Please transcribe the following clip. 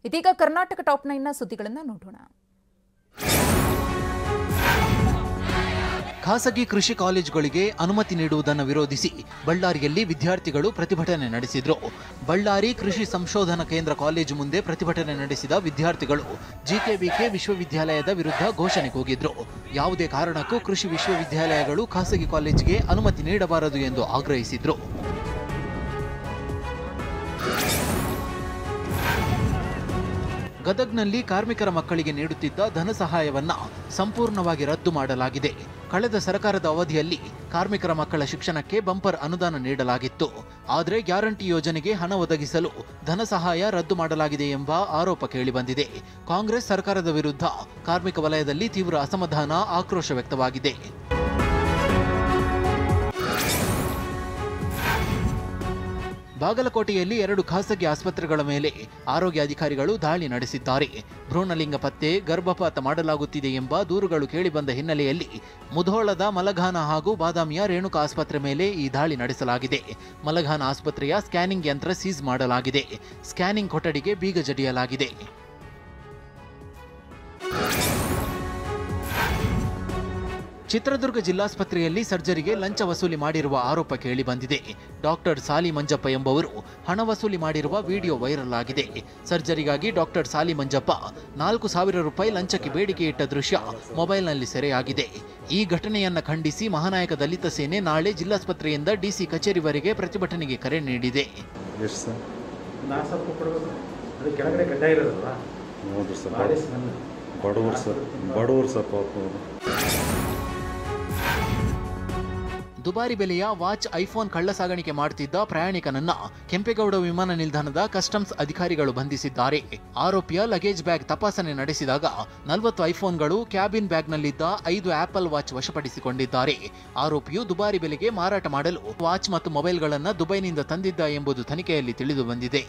ಇದೀಗ ಕರ್ನಾಟಕ ಟಾಪ್ 9ನ ಸುದ್ದಿಗಳನ್ನು ನೋಡೋಣ. ಖಾಸಗಿ ಕೃಷಿ ಕಾಲೇಜುಗಳಿಗೆ ಅನುಮತಿ ನೀಡುವುದನ್ನು ವಿರೋಧಿಸಿ ಬಳ್ಳಾರಿಯಲ್ಲಿ ವಿದ್ಯಾರ್ಥಿಗಳು ಪ್ರತಿಭಟನೆ ನಡೆಸಿದರು. ಬಳ್ಳಾರಿ ಕೃಷಿ ಸಂಶೋಧನಾ ಕೇಂದ್ರ ಕಾಲೇಜು ಮುಂದೆ ಪ್ರತಿಭಟನೆ ನಡೆಸಿದ ವಿದ್ಯಾರ್ಥಿಗಳು ಜಿಕೆವಿಕೆ ವಿಶ್ವವಿದ್ಯಾಲಯದ ವಿರುದ್ಧ ಘೋಷಣೆ ಕೂಗಿದ್ರು. ಯಾವುದೇ ಕಾರಣಕ್ಕೂ ಕೃಷಿ ವಿಶ್ವವಿದ್ಯಾಲಯಗಳು ಖಾಸಗಿ ಕಾಲೇಜಿಗೆ ಅನುಮತಿ ನೀಡಬಾರದು ಎಂದು ಆಗ್ರಹಿಸಿದ್ರು. ಗದಗ್ನಲ್ಲಿ ಕಾರ್ಮಿಕರ ಮಕ್ಕಳಿಗೆ ನೀಡುತ್ತಿದ್ದ ಧನ ಸಹಾಯವನ್ನ ಸಂಪೂರ್ಣವಾಗಿ ರದ್ದು ಮಾಡಲಾಗಿದೆ. ಕಳೆದ ಸರ್ಕಾರದ ಅವಧಿಯಲ್ಲಿ ಕಾರ್ಮಿಕರ ಮಕ್ಕಳ ಶಿಕ್ಷಣಕ್ಕೆ ಬಂಪರ್ ಅನುದಾನ ನೀಡಲಾಗಿತ್ತು. ಆದರೆ ಗ್ಯಾರಂಟಿ ಯೋಜನೆಗೆ ಹಣ ಒದಗಿಸಲು ಧನ ಸಹಾಯ ರದ್ದು ಮಾಡಲಾಗಿದೆ ಎಂಬ ಆರೋಪ ಕೇಳಿಬಂದಿದೆ. ಕಾಂಗ್ರೆಸ್ ಸರ್ಕಾರದ ವಿರುದ್ಧ ಕಾರ್ಮಿಕ ವಲಯದಲ್ಲಿ ತೀವ್ರ ಅಸಮಾಧಾನ, ಆಕ್ರೋಶ ವ್ಯಕ್ತವಾಗಿದೆ. ಬಾಗಲಕೋಟೆಯಲ್ಲಿ 2 ಖಾಸಗಿ ಆಸ್ಪತ್ರೆಗಳ ಮೇಲೆ ಆರೋಗ್ಯ ಅಧಿಕಾರಿಗಳು ದಾಳಿ ನಡೆಸಿದ್ದಾರೆ. ಭ್ರೂಣಲಿಂಗ ಪತ್ತೆ, ಗರ್ಭಪಾತ ಮಾಡಲಾಗುತ್ತಿದೆ ಎಂಬ ದೂರುಗಳು ಕೇಳಿಬಂದ ಹಿನ್ನೆಲೆಯಲ್ಲಿ ಮುಧೋಳದ ಮಲಘಾನ ಹಾಗೂ ಬಾದಾಮಿಯ ರೇಣುಕಾ ಆಸ್ಪತ್ರೆ ಮೇಲೆ ಈ ದಾಳಿ ನಡೆಸಲಾಗಿದೆ. ಮಲಘಾನ ಆಸ್ಪತ್ರೆಯ ಸ್ಕ್ಯಾನಿಂಗ್ ಯಂತ್ರ ಸೀಸ್ ಮಾಡಲಾಗಿದೆ. ಸ್ಕ್ಯಾನಿಂಗ್ ಕೊಠಡಿಗೆ ಬೀಗ ಜಡಿಯಲಾಗಿದೆ. ಚಿತ್ರದುರ್ಗ ಜಿಲ್ಲಾಸ್ಪತ್ರೆಯಲ್ಲಿ ಸರ್ಜರಿಗೆ ಲಂಚ ವಸೂಲಿ ಮಾಡಿರುವ ಆರೋಪ ಕೇಳಿಬಂದಿದೆ. ಡಾಕ್ಟರ್ ಸಾಲಿ ಮಂಜಪ್ಪ ಎಂಬುವರು ಹಣ ವಸೂಲಿ ಮಾಡಿರುವ ವಿಡಿಯೋ ವೈರಲ್ ಆಗಿದೆ. ಸರ್ಜರಿಗಾಗಿ ಡಾಕ್ಟರ್ ಸಾಲಿ ಮಂಜಪ್ಪ 4,000 ರೂಪಾಯಿ ಲಂಚಕ್ಕೆ ಬೇಡಿಕೆ ಇಟ್ಟ ದೃಶ್ಯ ಮೊಬೈಲ್ನಲ್ಲಿ ಸೆರೆಯಾಗಿದೆ. ಈ ಘಟನೆಯನ್ನು ಖಂಡಿಸಿ ಮಹಾನಾಯಕ ದಲಿತ ಸೇನೆ ನಾಳೆ ಜಿಲ್ಲಾಸ್ಪತ್ರೆಯಿಂದ ಡಿಸಿ ಕಚೇರಿವರೆಗೆ ಪ್ರತಿಭಟನೆಗೆ ಕರೆ ನೀಡಿದೆ. ದುಬಾರಿ ಬೆಲೆಯ ವಾಚ್, ಐಫೋನ್ ಕಳ್ಳ ಸಾಗಾಣಿಕೆ ಮಾಡುತ್ತಿದ್ದ ಪ್ರಯಾಣಿಕನನ್ನ ಕೆಂಪೇಗೌಡ ವಿಮಾನ ನಿಲ್ದಾಣದ ಕಸ್ಟಮ್ಸ್ ಅಧಿಕಾರಿಗಳು ಬಂಧಿಸಿದ್ದಾರೆ. ಆರೋಪಿಯ ಲಗೇಜ್ ಬ್ಯಾಗ್ ತಪಾಸಣೆ ನಡೆಸಿದಾಗ 40 ಐಫೋನ್ಗಳು, ಕ್ಯಾಬಿನ್ ಬ್ಯಾಗ್ನಲ್ಲಿದ್ದ 5 ಆಪಲ್ ವಾಚ್ ವಶಪಡಿಸಿಕೊಂಡಿದ್ದಾರೆ. ಆರೋಪಿಯು ದುಬಾರಿ ಬೆಲೆಗೆ ಮಾರಾಟ ಮಾಡಲು ವಾಚ್ ಮತ್ತು ಮೊಬೈಲ್ಗಳನ್ನು ದುಬೈನಿಂದ ತಂದಿದ್ದ ಎಂಬುದು ತನಿಖೆಯಲ್ಲಿ ತಿಳಿದು ಬಂದಿದೆ.